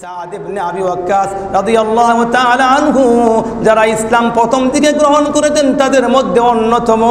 সাদ ইবনে আবি ওয়াক্কাস রাদিয়াল্লাহু তাআলা আনহু যারা ইসলাম প্রথম দিকে গ্রহণ করেছেন তাদের মধ্যে অন্যতম।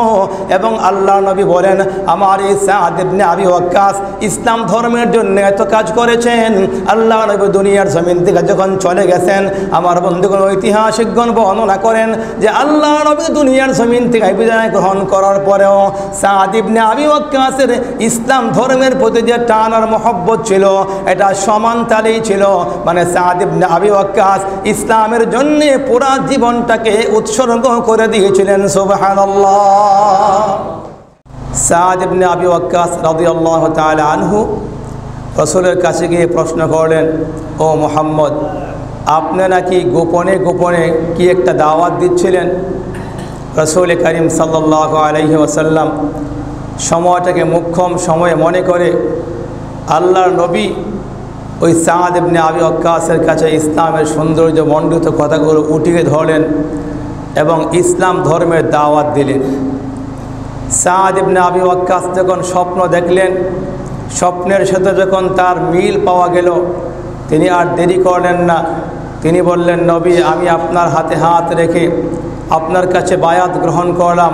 এবং আল্লাহ নবী বলেন, আমার এই সাদ ইবনে আবি ওয়াক্কাস ইসলাম ধর্মের জন্য এত কাজ করেছেন। আল্লাহ নবী দুনিয়ার জমিন থেকে যখন চলে গেছেন, আমার বন্ধুগণ ঐতিহাসিকগণ বর্ণনা করেন যে আল্লাহ নবী দুনিয়ার জমিন থেকে বিদায় গ্রহণ করার পরেও সাদ ইবনে আবি ওয়াক্কাসের ইসলাম ধর্মের প্রতি যে টান আর মহব্বত ছিল, এটা সমান তালেই ছিল। মানে সাদ ইবনে আবি ওয়াক্কাস ইসলামের জন্য পুরা জীবনটাকে উৎসর্গ করে দিয়েছিলেন। সুবহানাল্লাহ। সাদ ইবনে আবি ওয়াক্কাস রাদিয়াল্লাহু তাআলা আনহু রাসূলের কাছে গিয়ে প্রশ্ন করলেন, ও মুহাম্মদ, আপনি নাকি গোপনে গোপনে কি একটা দাওয়াত দিচ্ছিলেন? রাসূল করিম সাল্লাল্লাহু আলাইহি ওয়াসাল্লাম সময়টাকে মুখ্যম সময় মনে করে আল্লাহর নবী ওই সাদ ইবনে আবি ওয়াক্কাসের কাছে ইসলামের সৌন্দর্য মণ্ডিত কথাগুলো উঠিয়ে ধরলেন এবং ইসলাম ধর্মের দাওয়াত দিলেন। সাদ ইবনে আবি ওয়াক্কাস যখন স্বপ্ন দেখলেন, স্বপ্নের সাথে যখন তার মিল পাওয়া গেল, তিনি আর দেরি করলেন না। তিনি বললেন, নবী, আমি আপনার হাতে হাত রেখে আপনার কাছে বায়াত গ্রহণ করলাম।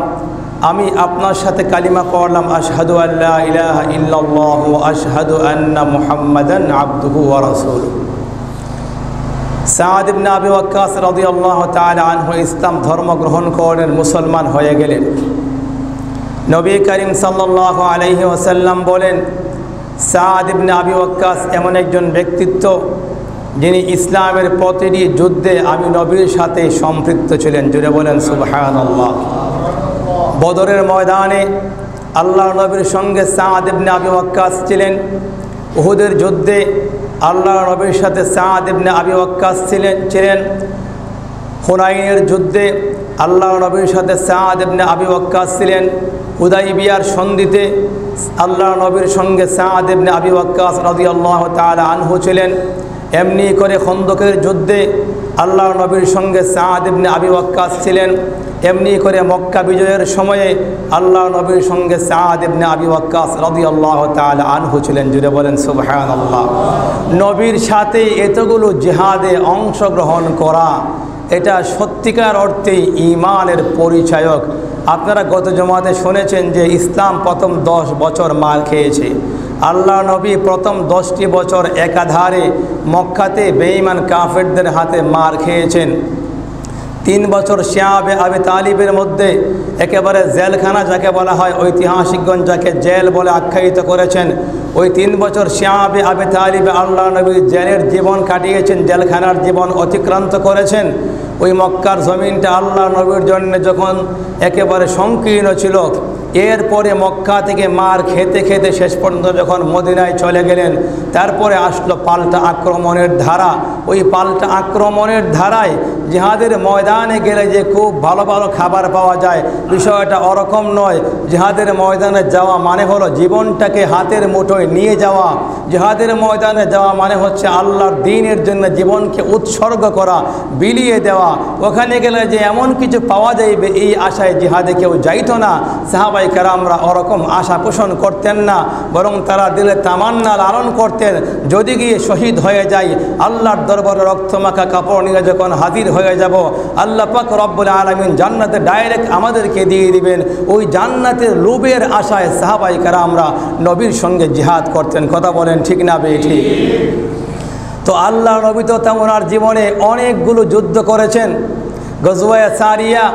আমি আপনার সাথে কালিমা পড়লাম, আশহাদু আল্লা ইলাহা ইল্লাল্লাহু ওয়া আশহাদু আন্না মুহাম্মাদান আবদুহু ওয়া রাসূলুহু। সাদ ইবনে আবি ওয়াক্কাস রাদিয়াল্লাহু তাআলা আনহু ইসলাম ধর্ম গ্রহণ করলেন, মুসলমান হয়ে গেলেন। নবী করিম সাল্লাল্লাহু আলাইহি ওয়াসাল্লাম বলেন, সাদ ইবনে আবি ওয়াক্কাস এমন একজন ব্যক্তিত্ব যিনি ইসলামের প্রতিটি যুদ্ধে আমি নবীর সাথে সম্পৃক্ত ছিলেন। জুড়ে বলেন সুবহানাল্লাহ। বদরের ময়দানে আল্লাহ নবীর সঙ্গে সাদ ইবনে আবি ওয়াক্কাস ছিলেন। উহুদের যুদ্ধে আল্লাহ নবীর সাথে সাদ ইবনে আবি ওয়াক্কাস ছিলেন। হুনাইনের যুদ্ধে আল্লাহ নবীর সাথে সাদ ইবনে আবি ওয়াক্কাস ছিলেন। হুদাইবিয়ার সন্ধিতে আল্লাহ নবীর সঙ্গে সাদ ইবনে আবি ওয়াক্কাস রাদিয়াল্লাহু তাআলা আনহু ছিলেন। এমনি করে খন্দকের যুদ্ধে আল্লাহ নবীর সঙ্গে সাদ ইবনে আবি ওয়াক্কাস ছিলেন। এমনি করে মক্কা বিজয়ের সময়ে আল্লাহ নবীর সঙ্গে সাদ ইবনে আবি ওয়াক্কাস রাদিয়াল্লাহু তাআলা আনহু ছিলেন। জুড়ে বলেন সুবহানাল্লাহ। নবীর সাথে এতগুলো জিহাদে অংশগ্রহণ করা, এটা সত্যিকার অর্থেই ঈমানের পরিচায়ক। আপনারা গত জমাতে শুনেছেন যে ইসলাম প্রথম 10 বছর মার খেয়েছে। আল্লাহ নবী প্রথম 10টি বছর একাধারে মক্কাতে বেঈমান কাফেরদের হাতে মার খেয়েছেন। 3 বছর শিয়াবে আবি তালিবের মধ্যে একেবারে জেলখানা যাকে বলা হয়, ঐতিহাসিকগণ যাকে জেল বলে আখ্যায়িত করেছেন, ওই 3 বছর শিয়াবে আবি তালিবে আল্লাহ নবী জেলের জীবন কাটিয়েছেন, জেলখানার জীবন অতিক্রান্ত করেছেন। ওই মক্কার জমিনটা আল্লাহ নবীর জন্য যখন একেবারে সংকীর্ণ ছিল, এরপরে মক্কা থেকে মার খেতে খেতে শেষ পর্যন্ত যখন মদিনায় চলে গেলেন, তারপরে আসলো পাল্টা আক্রমণের ধারা। ওই পাল্টা আক্রমণের ধারায় জিহাদের ময়দানে গেলে যে খুব ভালো ভালো খাবার পাওয়া যায়, বিষয়টা ওরকম নয়। জিহাদের ময়দানে যাওয়া মানে হলো জীবনটাকে হাতের মুঠোয় নিয়ে যাওয়া। জিহাদের ময়দানে যাওয়া মানে হচ্ছে আল্লাহর দ্বীনের জন্য জীবনকে উৎসর্গ করা, বিলিয়ে দেওয়া। ওখানে গেলে যে এমন কিছু পাওয়া যাইবে এই আশায় জিহাদে কেউ যাইতো না। সাহাবাই কেরামরা ওরকম আশা পোষণ করতেন না, বরং তারা দিলে তামান্না লালন করতেন, যদি গিয়ে শহীদ হয়ে যাই, আল্লাহর দরবারে রক্তমাখা কাপড় নিয়ে যখন হাজির হয়ে যাব, আল্লাহ পাক রব্বুল আলামিন জান্নাতে ডাইরেক্ট আমাদেরকে দিয়ে দিবেন। ওই জান্নাতের লোভের আশায় সাহাবাই কেরামরা নবীর সঙ্গে জিহাদ করতেন। কথা বলেন ঠিক না বেঠিক? তো আল্লাহ নবী তো ওনার জীবনে অনেকগুলো যুদ্ধ করেছেন। গজওয়ায়ে সারিয়া,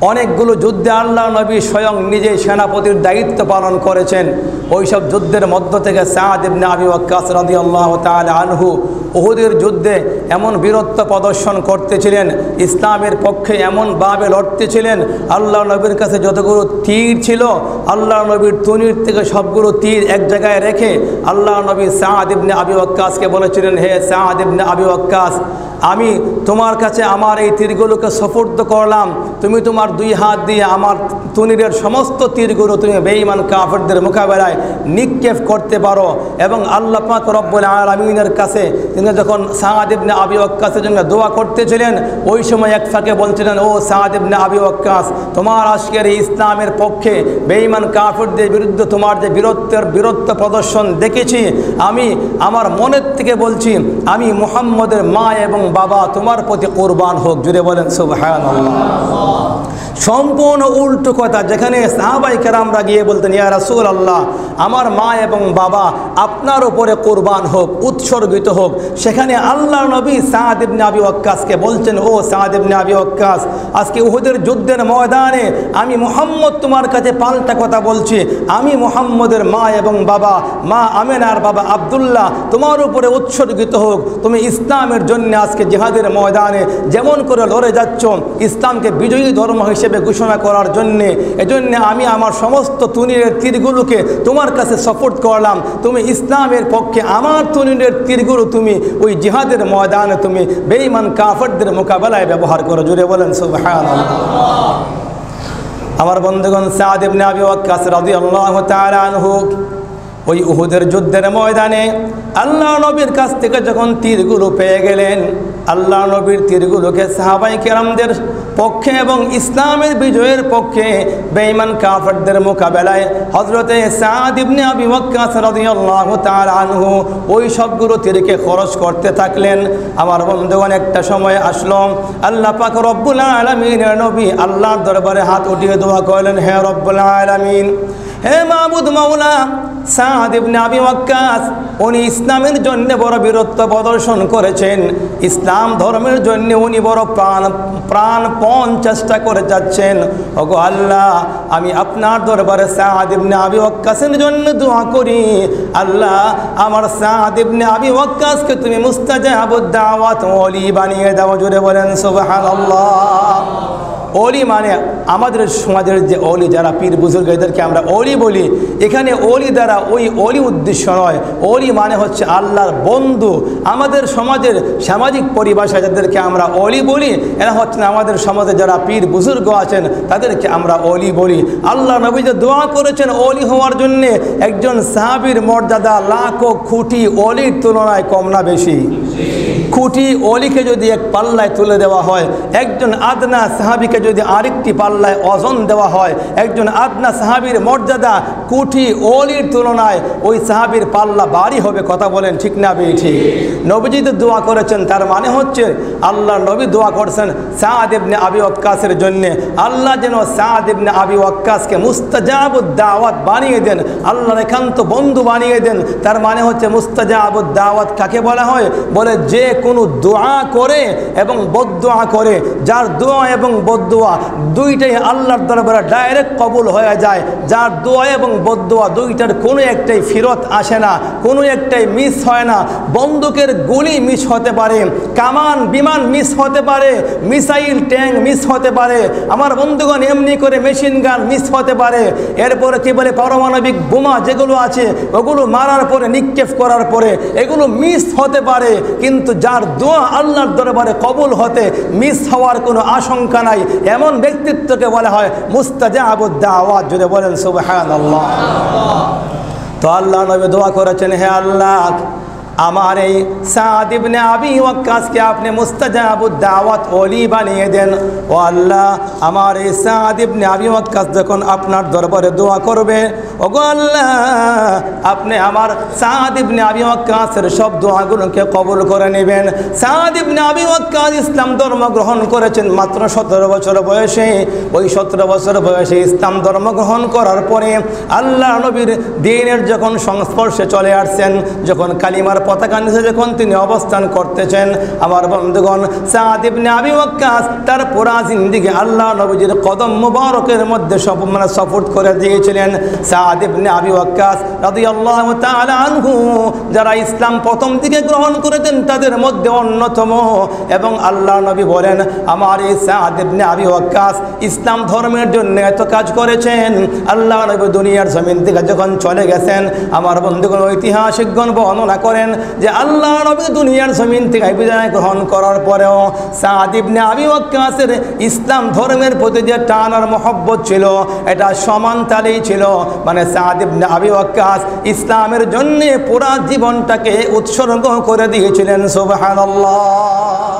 অনেকগুলো যুদ্ধে আল্লাহ নবী স্বয়ং নিজেই সেনাপতির দায়িত্ব পালন করেছেন। ওইসব যুদ্ধের মধ্য থেকে সাদ ইবনে আবি ওয়াক্কাস রাদিয়াল্লাহু তাআলা আনহু উহুদের যুদ্ধে এমন বীরত্ব প্রদর্শন করতেছিলেন, ইসলামের পক্ষে এমনভাবে লড়তেছিলেন। আল্লাহ নবীর কাছে যতগুলো তীর ছিল, আল্লাহ নবীর তুনির থেকে সবগুলো তীর এক জায়গায় রেখে আল্লাহ নবী সাদ ইবনে আবি ওয়াক্কাসকে বলেছিলেন, হে সাদ ইবনে আবি ওয়াক্কাস, আমি তোমার কাছে আমার এই তীরগুলোকে সুপুর্দ করলাম, তুমি তোমার দুই হাত দিয়ে আমার তুনিরের সমস্ত তীরগুলো তুমি বেঈমান কাফেরদের মোকাবেলায় নিক্ষেপ করতে পারো। এবং আল্লাহ পাক রব্বুল আলামিনের কাছে তিনি যখন সাদ ইবনে আবি ওয়াক্কাসের জন্য দোয়া করতেছিলেন, ওই সময় এক ফাঁকে বলছিলেন, ও সাদ ইবনে আবি ওয়াক্কাস, তোমার আজকের এই ইসলামের পক্ষে বেঈমান কাফেরদের বিরুদ্ধে তোমার যে বীরত্ব প্রদর্শন দেখেছি, আমি আমার মনের থেকে বলছি, আমি মুহাম্মদের মা এবং বাবা তোমার প্রতি কুরবান হোক। জুড়ে বলেন সুবহানাল্লাহ। সম্পূর্ণ উল্টো কথা। যেখানে সাহাবায়ে কেরামরা গিয়ে বলতেন, ইয়া রাসূলুল্লাহ, আমার মা এবং বাবা আপনার উপরে কুরবান হোক, উৎসর্গিত হোক, সেখানে আল্লাহর নবী সাদ ইবনে আবি ওয়াক্কাসকে বলছেন, ও সাদ ইবনে আবি ওয়াক্কাস, আজকে উহুদের যুদ্ধের ময়দানে আমি মুহাম্মদ তোমার কাছে পাল্টা কথা বলছি, আমি মুহাম্মদের মা এবং বাবা, মা আমেনার বাবা আব্দুল্লাহ তোমার উপরে উৎসর্গিত হোক। তুমি ইসলামের জন্য আজকে জিহাদের ময়দানে যেমন করে লড়ে যাচ্ছ, ইসলামকে বিজয়ী ধর্ম হিসেবে ঘোষণা করার জন্যে, এজন্য আমি আমার সমস্ত তুনিরের তীরগুলোকে তোমার কাছে সাপোর্ট করলাম। তুমি ইসলামের পক্ষে আমার তুনিরের তীরগুলো তুমি ওই জিহাদের ময়দানে তুমি বেঈমান কাফেরদের মোকাবেলায় ব্যবহার করো। জুড়ে বলেন সুবহানাল্লাহ। আমার বন্ধুগণ, সাদ ইবনে আবি ওয়াক্কাস রাদিয়াল্লাহু তাআলা আনহু ওই উহুদের যুদ্ধের ময়দানে আল্লাহ নবীর কাছ থেকে যখন তীরগুলো পেয়ে গেলেন, আল্লাহ নবীর তীরগুলোকে সাহাবায়ে কেরামদের পক্ষে এবং ইসলামের বিজয়ের পক্ষে বেঈমান কাফেরদের মোকাবেলায় হযরতে সাদ ইবনে আবি ওয়াক্কাস রাদিয়াল্লাহু তাআলা আনহু ওই সবগুলো তীরকে খরচ করতে থাকলেন। আমার বন্ধুগণ, একটা সময় আসলো, আল্লাহ পাক রব্বুল আলামিনের নবী আল্লাহর দরবারে হাত উঠিয়ে দোয়া করলেন, হে রব্বুল আলামিন, হে মাবুদ মাওলা, সাদ ইবনে আবি ওয়াক্কাস উনি ইসলামের জন্য বড় বীরত্ব প্রদর্শন করেছেন, ইসলাম ধর্মের জন্য উনি বড় প্রাণপণ চেষ্টা করে যাচ্ছেন। ওগো আল্লাহ, আমি আপনার দরবারে সাদ ইবনে আবি ওয়াক্কাসের জন্য দোয়া করি, আল্লাহ আমার সাদ ইবনে আবি ওয়াক্কাসকে তুমি মুস্তাজাবুদ দাওয়াত ওলি বানিয়ে দাও। জুড়ে বলেন সুবহানাল্লাহ। ওলি মানে আমাদের সমাজের যে ওলি, যারা পীর বুজুর্গ, এদেরকে আমরা ওলি বলি। এখানে ওলি দ্বারা ওই ওলি উদ্দেশ্য নয়, ওলি মানে হচ্ছে আল্লাহর বন্ধু। আমাদের সমাজের সামাজিক পরিভাষায় যাদেরকে আমরা ওলি বলি, এরা হচ্ছেন আমাদের সমাজে যারা পীর বুজুর্গ আছেন, তাদেরকে আমরা ওলি বলি। আল্লাহ নবী যে দোয়া করেছেন ওলি হওয়ার জন্যে, একজন সাহাবীর মর্যাদা লাখো কোটি ওলির তুলনায় কম না বেশি? কোটি ওলিকে যদি এক পাল্লায় তুলে দেওয়া হয়, একজন আদনা সাহাবীকে যদি আরেকটি পাল্লায় ওজন দেওয়া হয়, একজন আদনা সাহাবীর মর্যাদা কোটি ওলির তুলনায় ওই সাহাবীর পাল্লা ভারী হবে। কথা বলেন ঠিক না বেঠিক? নবীজি তো দোয়া করেছেন, তার মানে হচ্ছে আল্লাহ নবী দোয়া করছেন সাদ ইবনে আবি ওয়াক্কাসের জন্য, আল্লাহ যেন সাদ ইবনে আবি ওয়াক্কাসকে মুস্তাজাবুদ দাওয়াত বানিয়ে দেন, আল্লাহর একান্ত বন্ধু বানিয়ে দেন। তার মানে হচ্ছে মুস্তাজাবুদ দাওয়াত কাকে বলা হয়? বলে যে কোনো দোয়া করে এবং বদদোয়া করে, যার দোয়া এবং বদদোয়া দুইটাই আল্লাহর দরবারে ডাইরেক্ট কবুল হয়ে যায়, যার দোয়া এবং বদদোয়া দুইটার কোনো একটাই ফেরত আসে না, কোনো একটাই মিস হয় না। বন্দুকের গুলি মিস হতে পারে, কামান বিমান মিস হতে পারে, মিসাইল ট্যাঙ্ক মিস হতে পারে, আমার বন্ধুগণ এমনি করে মেশিন গান মিস হতে পারে, এরপরে কি বলে পারমাণবিক বোমা যেগুলো আছে ওগুলো মারার পরে নিক্ষেপ করার পরে এগুলো মিস হতে পারে, কিন্তু যার দোয়া আল্লাহর দরবারে কবুল হতে মিস হওয়ার কোনো আশঙ্কা নাই, এমন ব্যক্তিত্বকে বলা হয় মুস্তাজাবুদ দাওয়াত। যদি বলেন সুবহানাল্লাহ। তো আল্লাহ নবী দোয়া করেছেন, হে আল্লাহ, আমার এই সাদ ইবনে আবি ওয়াক্কাসকে আপনি মুস্তাজাবুদ দাওয়াত ওলি বানিয়ে দেন। ও আল্লাহ, আমার এই সাদ ইবনে আবি ওয়াক্কাস যখন আপনার দরবারে দোয়া করবে, ওগো আল্লাহ, আপনি আমার সাদ ইবনে আবি ওয়াক্কাসের সব দোয়াগুলোকে কবুল করে নেবেন। সাদ ইবনে আবি ওয়াক্কাস ইসলাম ধর্ম গ্রহণ করেছেন মাত্র 17 বছর বয়সে। ওই 17 বছর বয়সে ইসলাম ধর্ম গ্রহণ করার পরে আল্লাহ নবীর দ্বীনের যখন সংস্পর্শে চলে আসছেন, যখন কালিমার পতাকা নিচে যখন তিনি অবস্থান করতেছেন, আমার বন্ধুগণ, সাদ ইবনে আবি ওয়াক্কাস তার পুরা জিন্দেগি আল্লাহ নবীজির কদম মুবারকের মধ্যে সাপোর্ট করে দিয়েছিলেন। সাদ ইবনে আবি ওয়াক্কাস রাদিয়াল্লাহু তাআলা আনহু যারা ইসলাম প্রথম দিকে গ্রহণ করেছেন তাদের মধ্যে অন্যতম। এবং আল্লাহ নবী বলেন, আমার এই সাদ ইবনে আবি ওয়াক্কাস ইসলাম ধর্মের জন্য এত কাজ করেছেন, আল্লাহ নবী দুনিয়ার জমিন থেকে যখন চলে গেছেন, আমার বন্ধুগণ ঐতিহাসিকগণ বর্ণনা করেন যে আল্লাহ নবী দুনিয়ার জমিন থেকে বিদায় গ্রহণ করার পরেও সাদ ইবনে আবি ওয়াক্কাসের ইসলাম ধর্মের প্রতি যে টান আর মহব্বত ছিল এটা সমান তালেই ছিল। মানে সাদ ইবনে আবি ওয়াক্কাস ইসলামের জন্য পুরা জীবনটাকে উৎসর্গ করে দিয়েছিলেন। সুবহানাল্লাহ।